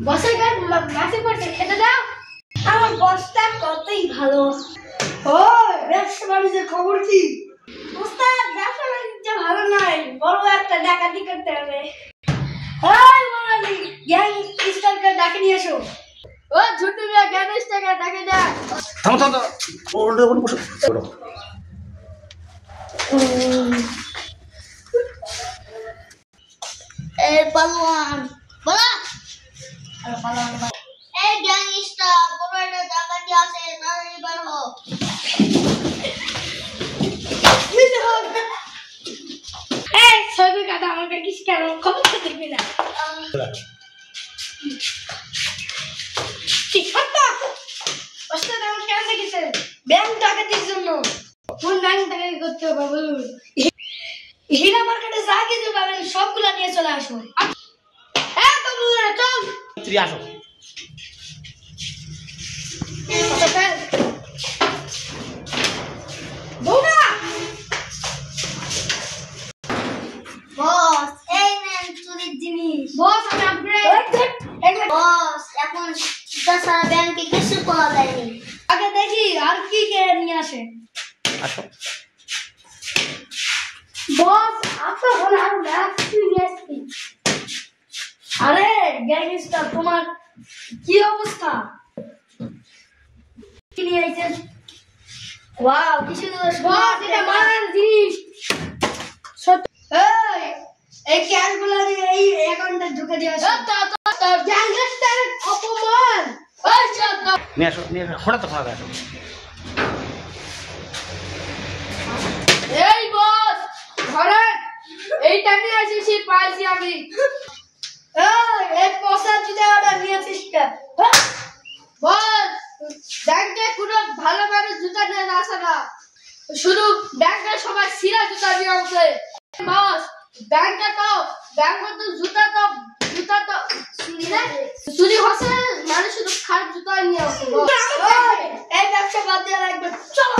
বসের গায়ে মাছি পড়ছে, খেতে দাও। আমার বসটা কতই ভালো। ও ব্যবসা বাণিজ্যের খবর কি? ওস্তাদ, ব্যবসা বাণিজ্য ভালো নয়, বড় একটা ডাকাতি করতে হবে। ওই মোনালি, গ্যাংস্টারকে ডাকে নিয়ে এসো। ও ঝুটুরা, গ্যাংস্টারকে ডাকে দে। থামো থামো, ওটা বসো। এই পালোয়ান বলা, আরে পালোয়ান বলা। এই গ্যাংস্টার, বড় একটা ডাকাতি আছে, তাড়াতাড়ি বের হও। এই ছবি কাটা আমাকে কিছু কেন খবর তো দেখবি না। ঠিক কথা। ওস্তাদ আমাকে কেন দেখেছে? ব্যাংক ডাকাতির জন্য। কোন ব্যাংক ডাকাতি করতে হবে বলুন? হীরা মার্কেটে যা কিছু পাবেন সবগুলা নিয়ে চলে আসুন। হ্যাঁ বাবু, চল তুই আসো। বস, এই নেন চুরির জিনিস। বস, আমি আপগ্রেড। বস, এখন সারা ব্যাংকে কিছু পাওয়া যায়নি। আগে দেখি আর কি কে নিয়ে আসে। আসো। বস, আপনি হল আর ব্যস্তি। আরে গ্যাংস্টার, তোমার কি অবস্থা? কি নিয়ে আইছেন? ওয়াও, কিছু তো বস, এটা মারার জিনিস। এই ক্যাশগুলো এই অ্যাকাউন্টে ঢুকে দিয়ে আসো। গ্যাংস্টার অপমান। ওই চল নিয়ে আসো, নিয়ে আসো, হঠাৎ তো আসো। এই বস, ধরেন এইটা নিয়ে আসিছি, পাইছি আমি। এই পয়সা জুতা অর্ডার নিয়ে আসিস কে? বস, ব্যাংকে কোনো ভালো ভালো জুতা নিয়ে আসে না, শুধু ব্যাংকে সবাই সিরা জুতা নিয়ে আসে। বস, ব্যাংকে তো জুতা তো চুরি হচ্ছে, মানে শুধু খারাপ জুতা নিয়ে আসে। এই ব্যবসা বাদ দেওয়া লাগবে, চলো।